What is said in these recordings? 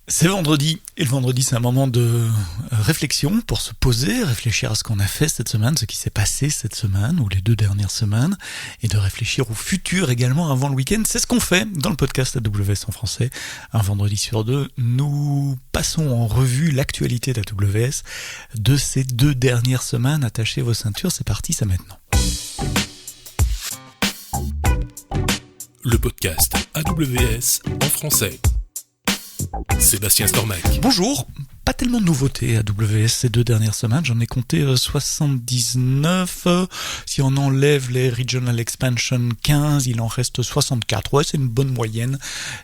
C'est vendredi, et le vendredi c'est un moment de réflexion pour se poser, réfléchir à ce qu'on a fait cette semaine, ce qui s'est passé cette semaine ou les 2 dernières semaines, et de réfléchir au futur également avant le week-end. C'est ce qu'on fait dans le podcast AWS en français. Un vendredi sur 2, nous passons en revue l'actualité d'AWS de ces 2 dernières semaines. Attachez vos ceintures, c'est parti, c'est maintenant. Le podcast AWS en français. Sébastien Stormac. Bonjour, pas tellement de nouveautés à AWS ces 2 dernières semaines, j'en ai compté 79, si on enlève les Regional Expansion 15, il en reste 64, ouais c'est une bonne moyenne,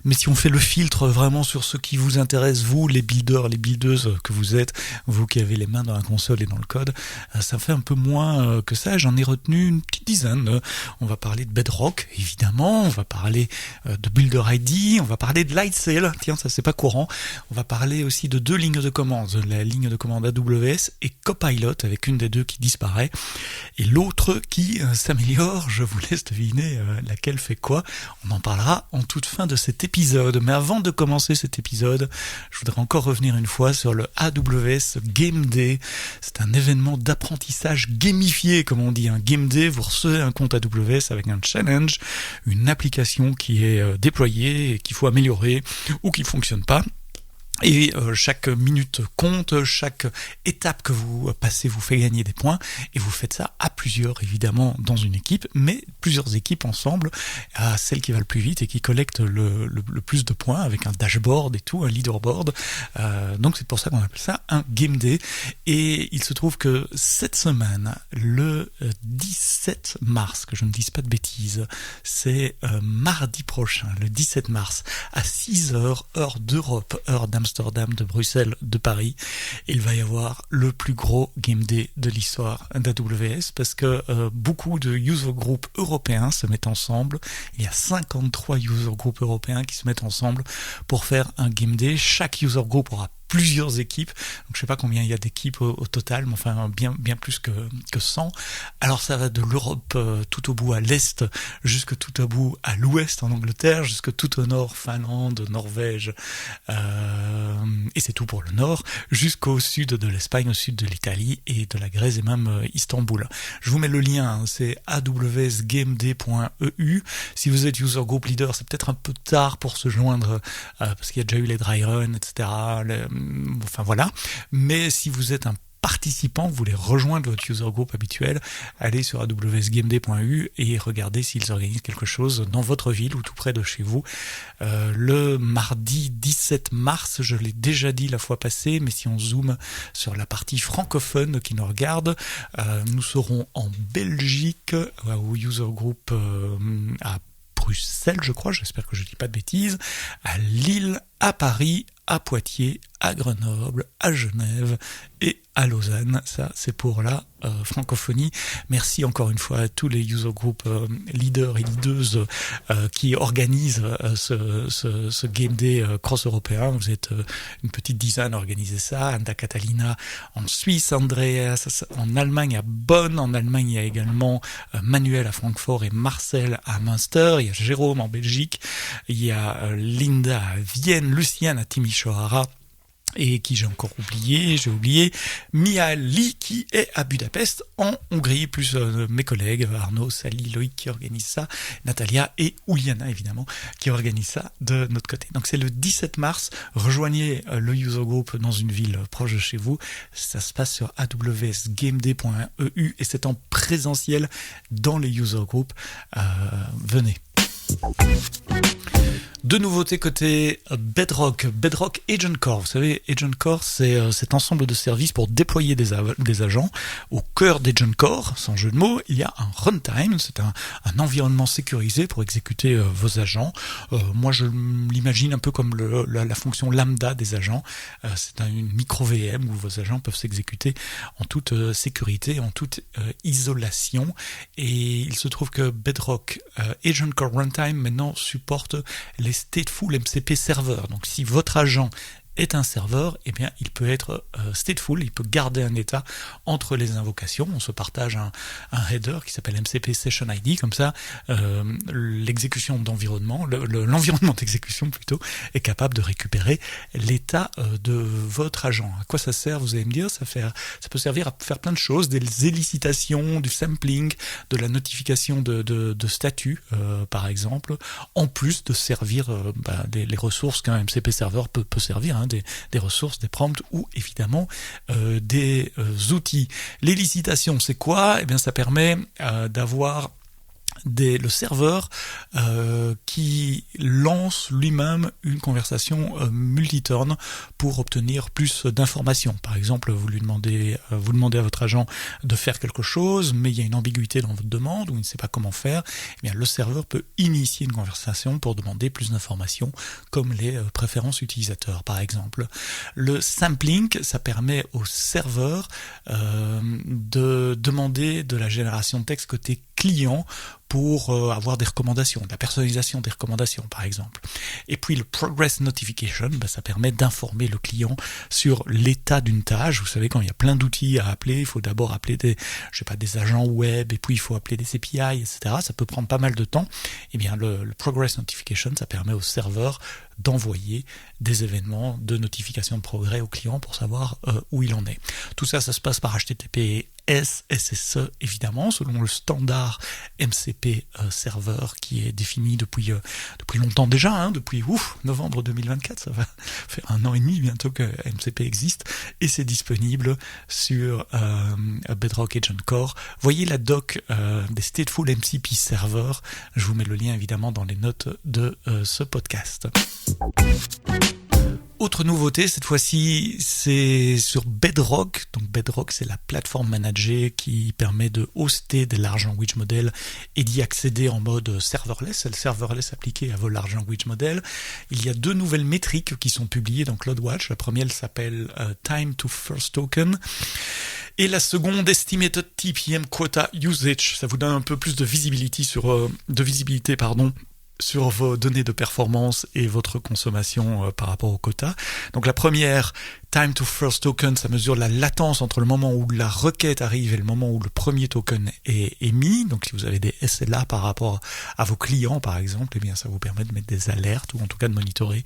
mais si on fait le filtre vraiment sur ce qui vous intéresse, vous les builders, les buildeuses que vous êtes, vous qui avez les mains dans la console et dans le code, ça fait un peu moins que ça, j'en ai retenu une petite dizaine. On va parler de Bedrock, évidemment, on va parler de Builder ID, on va parler de Lightsail, tiens ça c'est pas courant, on va parler aussi de 2 lignes de commande, la ligne de commande AWS et Copilot, avec une des 2 qui disparaît et l'autre qui s'améliore. Je vous laisse deviner laquelle fait quoi. On en parlera en toute fin de cet épisode. Mais avant de commencer cet épisode, je voudrais encore revenir une fois sur le AWS Game Day. C'est un événement d'apprentissage gamifié, comme on dit. Un Game Day, vous recevez un compte AWS avec un challenge, une application qui est déployée et qu'il faut améliorer ou qui fonctionne pas. Et chaque minute compte, chaque étape que vous passez vous fait gagner des points, et vous faites ça à plusieurs, évidemment, dans une équipe, mais plusieurs équipes ensemble, à celle qui va le plus vite et qui collecte le plus de points, avec un dashboard et tout, un leaderboard. Donc c'est pour ça qu'on appelle ça un Game Day. Et il se trouve que cette semaine, le 17 mars, que je ne dise pas de bêtises, c'est mardi prochain, le 17 mars, à 6h, heure d'Europe, heure d'Amsterdam, de Bruxelles, de Paris, il va y avoir le plus gros Game Day de l'histoire d'AWS parce que beaucoup de user groups européens se mettent ensemble. Il y a 53 user groups européens qui se mettent ensemble pour faire un Game Day. Chaque user group aura plusieurs équipes, donc je sais pas combien il y a d'équipes au total, mais enfin bien plus que 100. Alors ça va de l'Europe tout au bout à l'est, jusque tout au bout à l'ouest en Angleterre, jusque tout au nord Finlande, Norvège, et c'est tout pour le nord, jusqu'au sud de l'Espagne, au sud de l'Italie et de la Grèce et même Istanbul. Je vous mets le lien, c'est awsgameday.eu. Si vous êtes user group leader, c'est peut-être un peu tard pour se joindre parce qu'il y a déjà eu les dry runs, etc. Enfin voilà, mais si vous êtes un participant, vous voulez rejoindre votre user group habituel, allez sur awsgameday.eu et regardez s'ils organisent quelque chose dans votre ville ou tout près de chez vous. Le mardi 17 mars, je l'ai déjà dit la fois passée, mais si on zoome sur la partie francophone qui nous regarde, nous serons en Belgique, au user group à Bruxelles, je crois, j'espère que je ne dis pas de bêtises, à Lille, à Paris, à Poitiers, à Grenoble, à Genève et à Lausanne. Ça, c'est pour la francophonie. Merci encore une fois à tous les user group leaders et leaders qui organisent ce Game Day cross-européen. Vous êtes une petite dizaine à organiser ça. Anda Catalina en Suisse, Andreas en Allemagne à Bonn. En Allemagne, il y a également Manuel à Francfort et Marcel à Münster. Il y a Jérôme en Belgique. Il y a Linda à Vienne, Luciane à Timișoara. Et qui j'ai oublié Mihaly qui est à Budapest en Hongrie, plus mes collègues Arnaud, Sally, Loïc qui organisent ça, Natalia et Uliana évidemment qui organisent ça de notre côté. Donc c'est le 17 mars, rejoignez le user group dans une ville proche de chez vous, ça se passe sur awsgameday.eu et c'est en présentiel dans les user groups, venez. De nouveautés côté Bedrock Agent Core. Vous savez, Agent Core, c'est cet ensemble de services pour déployer des agents. Au cœur d'Agent Core, sans jeu de mots, il y a un runtime. C'est un environnement sécurisé pour exécuter vos agents. Moi, je l'imagine un peu comme la fonction lambda des agents. C'est une micro-VM où vos agents peuvent s'exécuter en toute sécurité, en toute isolation. Et il se trouve que Bedrock Agent Core Runtime maintenant supporte les stateful MCP serveurs. Donc si votre agent est un serveur, eh bien, il peut être stateful, il peut garder un état entre les invocations. On se partage un header qui s'appelle MCP Session ID, comme ça, l'exécution d'environnement, l'environnement d'exécution plutôt, est capable de récupérer l'état de votre agent. À quoi ça sert, vous allez me dire? Ça peut servir à faire plein de choses, des élicitations, du sampling, de la notification de statut, par exemple, en plus de servir les ressources qu'un MCP serveur peut servir, des ressources, des prompts ou évidemment des outils. L'élicitation, c'est quoi? Eh bien, ça permet d'avoir le serveur qui lance lui-même une conversation multiturn pour obtenir plus d'informations. Par exemple, vous demandez à votre agent de faire quelque chose, mais il y a une ambiguïté dans votre demande ou il ne sait pas comment faire. Eh bien, le serveur peut initier une conversation pour demander plus d'informations, comme les préférences utilisateurs, par exemple. Le sampling, ça permet au serveur de demander de la génération de texte côté client pour avoir des recommandations, de la personnalisation des recommandations par exemple. Et puis le progress notification, ça permet d'informer le client sur l'état d'une tâche. Vous savez, quand il y a plein d'outils à appeler, il faut d'abord appeler des agents web, et puis il faut appeler des API, etc. Ça peut prendre pas mal de temps. Et bien le progress notification, ça permet au serveur d'envoyer des événements de notification de progrès au client pour savoir où il en est. Tout ça, ça se passe par HTTPS, SSE évidemment, selon le standard MCP serveur qui est défini depuis longtemps déjà, depuis novembre 2024, ça va faire 1 an et demi bientôt que MCP existe, et c'est disponible sur Bedrock Agent Core. Voyez la doc des Stateful MCP serveurs, je vous mets le lien évidemment dans les notes de ce podcast. Autre nouveauté, cette fois-ci, c'est sur Bedrock. Donc Bedrock, c'est la plateforme managée qui permet de hoster des large language models et d'y accéder en mode serverless. C'est le serverless appliqué à vos large language models. Il y a 2 nouvelles métriques qui sont publiées dans CloudWatch. La première s'appelle Time to First Token. Et la seconde, Estimated TPM Quota Usage. Ça vous donne un peu plus de visibilité sur vos données de performance et votre consommation par rapport au quota. Donc la première, Time to First Token, ça mesure la latence entre le moment où la requête arrive et le moment où le premier token est émis. Donc si vous avez des SLA par rapport à vos clients par exemple, eh bien ça vous permet de mettre des alertes ou en tout cas de monitorer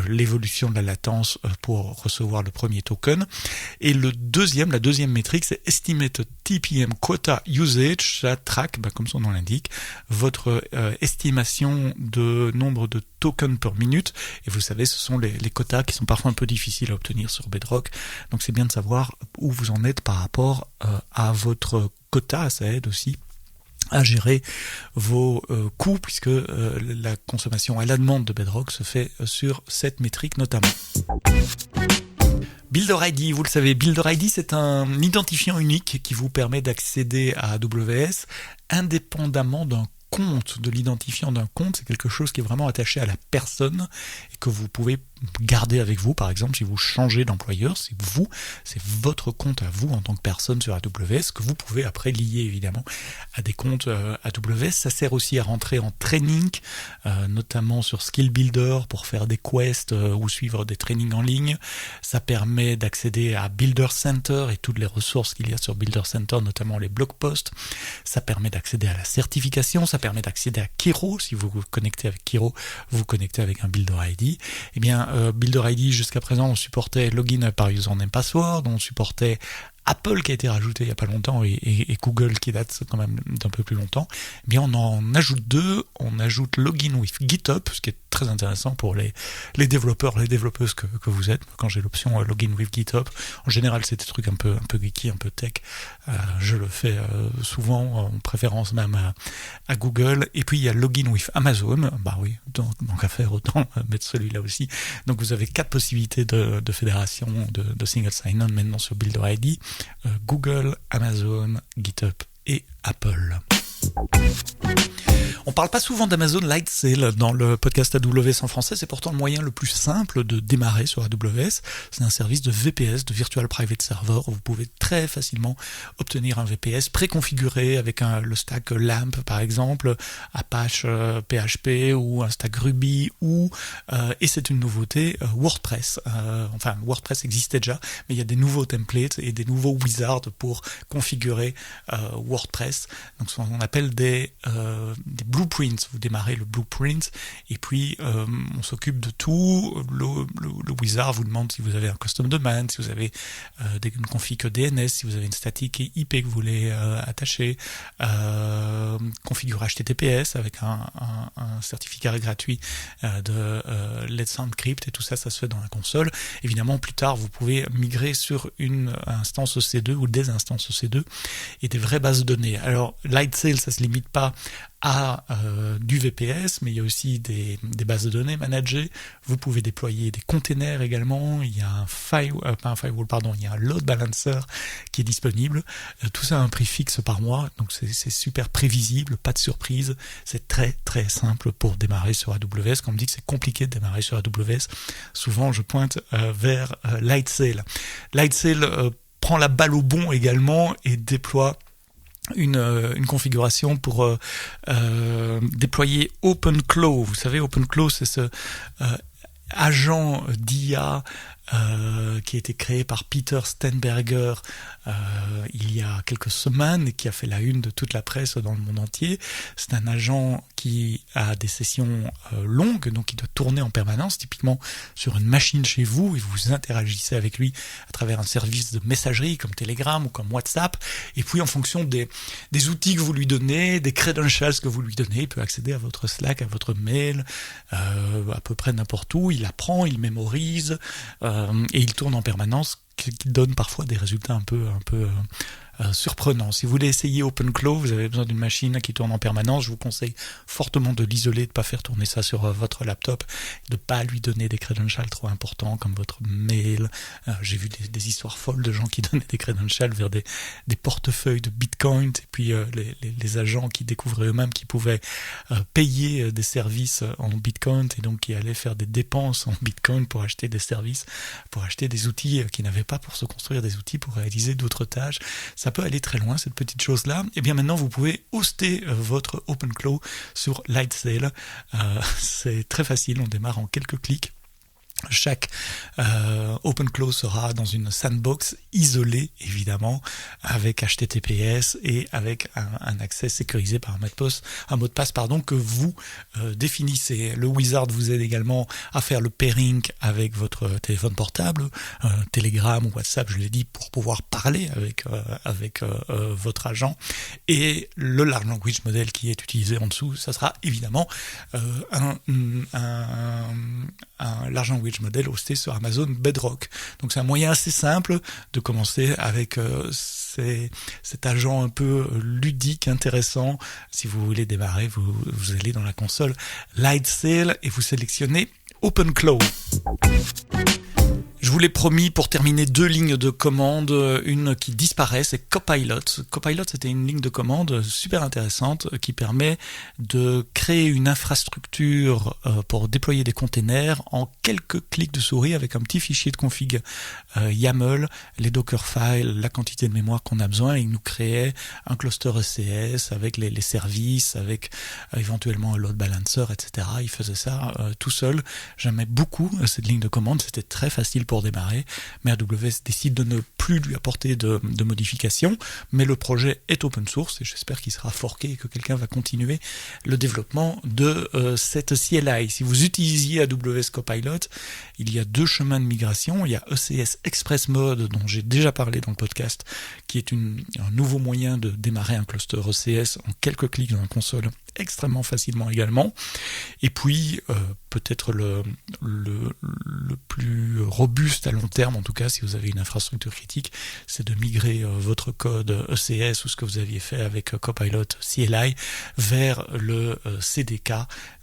l'évolution de la latence pour recevoir le premier token. Et la deuxième métrique, c'est Estimated TPM Quota Usage. Ça traque, comme son nom l'indique, votre estimation de nombre de tokens par minute. Et vous savez, ce sont les quotas qui sont parfois un peu difficiles à obtenir sur Bedrock. Donc c'est bien de savoir où vous en êtes par rapport à votre quota. Ça aide aussi à gérer vos coûts, puisque la consommation à la demande de Bedrock se fait sur cette métrique notamment. Builder ID, vous le savez, Builder ID, c'est un identifiant unique qui vous permet d'accéder à AWS indépendamment d'un compte, de l'identifiant d'un compte. C'est quelque chose qui est vraiment attaché à la personne et que vous pouvez garder avec vous. Par exemple, si vous changez d'employeur, c'est votre compte à vous en tant que personne sur AWS que vous pouvez après lier évidemment à des comptes AWS. Ça sert aussi à rentrer en training, notamment sur Skill Builder pour faire des quests ou suivre des trainings en ligne. Ça permet d'accéder à Builder Center et toutes les ressources qu'il y a sur Builder Center, notamment les blog posts. Ça permet d'accéder à la certification. Ça permet d'accéder à Kiro. Si vous vous connectez avec Kiro, vous vous connectez avec un Builder ID. Eh bien, Builder ID, jusqu'à présent, on supportait login par username password, on supportait Apple qui a été rajouté il n'y a pas longtemps et Google qui date quand même d'un peu plus longtemps. Eh bien, on en ajoute 2. On ajoute Login with GitHub, ce qui est très intéressant pour les développeurs, les développeuses que vous êtes. Quand j'ai l'option Login with GitHub, en général, c'est des trucs un peu geeky, un peu tech. Je le fais souvent, en préférence même à Google. Et puis, il y a Login with Amazon. Bah oui, donc à faire, autant mettre celui-là aussi. Donc, vous avez 4 possibilités de fédération de single sign-on maintenant sur Builder ID. Google, Amazon, GitHub et Apple. On parle pas souvent d'Amazon Lightsail dans le podcast AWS en français, c'est pourtant le moyen le plus simple de démarrer sur AWS. C'est un service de VPS, de Virtual Private Server. Vous pouvez très facilement obtenir un VPS préconfiguré avec le stack LAMP par exemple, Apache PHP ou un stack Ruby et c'est une nouveauté, WordPress. WordPress existait déjà, mais il y a des nouveaux templates et des nouveaux wizards pour configurer WordPress. Donc ce qu'on appelle des blueprints. Vous démarrez le blueprint et puis on s'occupe de tout. Le wizard vous demande si vous avez un custom domain, si vous avez une config DNS, si vous avez une statique IP que vous voulez attacher, configurer HTTPS avec un certificat gratuit de Let's Encrypt et tout ça, ça se fait dans la console. Évidemment, plus tard, vous pouvez migrer sur une instance EC2 ou des instances EC2 et des vraies bases de données. Alors, Lightsail, ça se limite pas à du VPS, mais il y a aussi des bases de données managées. Vous pouvez déployer des containers également. Il y a il y a un load balancer qui est disponible. Tout ça a un prix fixe par mois, donc c'est super prévisible, pas de surprise. C'est très très simple pour démarrer sur AWS. Quand on me dit que c'est compliqué de démarrer sur AWS, souvent je pointe vers Lightsail. Lightsail prend la balle au bon également et déploie une configuration pour déployer OpenClaw. Vous savez, OpenClaw, c'est ce agent d'IA qui a été créé par Peter Steinberger il y a quelques semaines et qui a fait la une de toute la presse dans le monde entier. C'est un agent qui a des sessions longues, donc il doit tourner en permanence, typiquement sur une machine chez vous, et vous interagissez avec lui à travers un service de messagerie comme Telegram ou comme WhatsApp, et puis en fonction des outils que vous lui donnez, des credentials que vous lui donnez, il peut accéder à votre Slack, à votre mail, à peu près n'importe où, il apprend, il mémorise, et il tourne en permanence, qui donne parfois des résultats un peu surprenant. Si vous voulez essayer OpenClaw, vous avez besoin d'une machine qui tourne en permanence. Je vous conseille fortement de l'isoler, de ne pas faire tourner ça sur votre laptop, de ne pas lui donner des credentials trop importants comme votre mail. J'ai vu des histoires folles de gens qui donnaient des credentials vers des portefeuilles de Bitcoin, et puis les agents qui découvraient eux-mêmes qu'ils pouvaient payer des services en Bitcoin et donc qui allaient faire des dépenses en Bitcoin pour acheter des services, pour acheter des outils qu'ils n'avaient pas, pour se construire des outils pour réaliser d'autres tâches. Ça peut aller très loin, cette petite chose-là. Et bien maintenant, vous pouvez hoster votre OpenClaw sur Lightsail. C'est très facile, on démarre en quelques clics. Chaque OpenClaw sera dans une sandbox isolée, évidemment, avec HTTPS et avec un accès sécurisé par un mot de passe que vous définissez. Le wizard vous aide également à faire le pairing avec votre téléphone portable, Telegram ou WhatsApp, je l'ai dit, pour pouvoir parler avec votre agent. Et le Large Language Model qui est utilisé en dessous, ça sera évidemment un Large Language Model hosté sur Amazon Bedrock. Donc c'est un moyen assez simple de commencer avec cet agent un peu ludique, intéressant. Si vous voulez démarrer, vous allez dans la console Lightsail et vous sélectionnez OpenClaw. Je vous l'ai promis, pour terminer, 2 lignes de commande, une qui disparaît, c'est Copilot. Copilot, c'était une ligne de commande super intéressante qui permet de créer une infrastructure pour déployer des containers en quelques clics de souris avec un petit fichier de config YAML, les Dockerfiles, la quantité de mémoire qu'on a besoin, et il nous créait un cluster ECS avec les services, avec éventuellement un load balancer, etc. Il faisait ça tout seul. J'aimais beaucoup cette ligne de commande, c'était très facile pour démarrer, mais AWS décide de ne plus lui apporter de modifications, mais le projet est open source et j'espère qu'il sera forké et que quelqu'un va continuer le développement de cette CLI. Si vous utilisiez AWS Copilot, il y a 2 chemins de migration. Il y a ECS Express Mode, dont j'ai déjà parlé dans le podcast, qui est un nouveau moyen de démarrer un cluster ECS en quelques clics dans la console, extrêmement facilement également. Et puis peut-être le plus robuste à long terme, en tout cas si vous avez une infrastructure critique, c'est de migrer votre code ECS ou ce que vous aviez fait avec Copilot CLI vers le CDK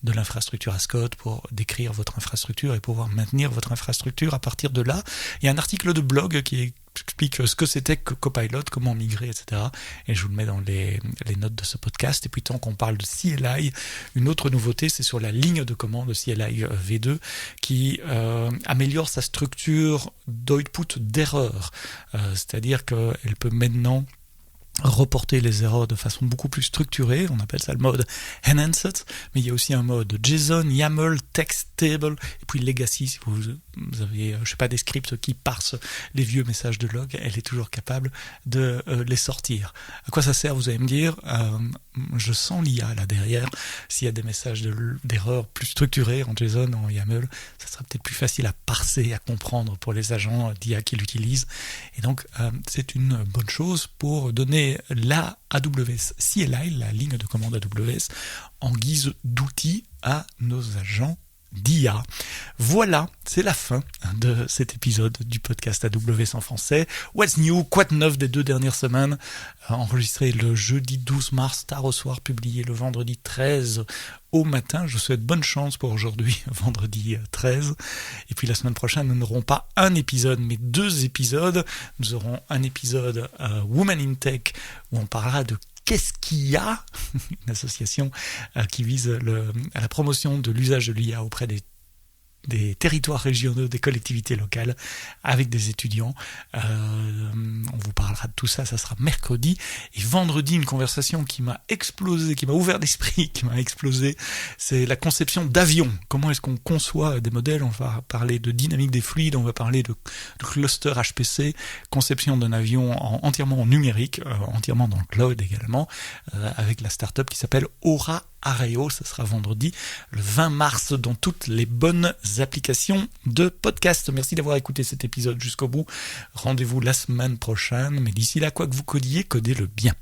de l'infrastructure as code pour décrire votre infrastructure et pouvoir maintenir votre infrastructure à partir de là. Il y a un article de blog qui est j'explique ce que c'était que Copilot, comment migrer, etc. Et je vous le mets dans les notes de ce podcast. Et puis tant qu'on parle de CLI, une autre nouveauté, c'est sur la ligne de commande CLI V2 qui améliore sa structure d'output d'erreurs. C'est-à-dire qu'elle peut maintenant reporter les erreurs de façon beaucoup plus structurée, on appelle ça le mode Enhanced, mais il y a aussi un mode JSON, YAML, Text Table, et puis Legacy, si vous avez, des scripts qui parsent les vieux messages de log, elle est toujours capable de les sortir. À quoi ça sert, vous allez me dire, je sens l'IA là derrière, s'il y a des messages d'erreurs plus structurés en JSON, en YAML, ça sera peut-être plus facile à parser, à comprendre pour les agents d'IA qui l'utilisent, et donc c'est une bonne chose pour donner la AWS CLI, la ligne de commande AWS, en guise d'outil à nos agents d'IA. Voilà, c'est la fin de cet épisode du podcast AWS en français. What's new, quoi de neuf des 2 dernières semaines, enregistré le jeudi 12 mars, tard au soir, publié le vendredi 13 au matin. Je vous souhaite bonne chance pour aujourd'hui, vendredi 13. Et puis la semaine prochaine, nous n'aurons pas un épisode, mais 2 épisodes. Nous aurons un épisode Women in Tech, où on parlera de Qu'est-ce qu'il y a ? Une association qui vise à la promotion de l'usage de l'IA auprès des territoires régionaux, des collectivités locales, avec des étudiants. On vous parlera de tout ça, ça sera mercredi. Et vendredi, une conversation qui m'a explosé, qui m'a ouvert l'esprit, qui m'a explosé, c'est la conception d'avions. Comment est-ce qu'on conçoit des modèles ? On va parler de dynamique des fluides, on va parler de cluster HPC, conception d'un avion entièrement en numérique, entièrement dans le cloud également, avec la start-up qui s'appelle Aura Areo. Ça sera vendredi, le 20 mars, dans toutes les bonnes applications de podcast. Merci d'avoir écouté cet épisode jusqu'au bout. Rendez-vous la semaine prochaine, mais d'ici là, quoi que vous codiez, codez-le bien.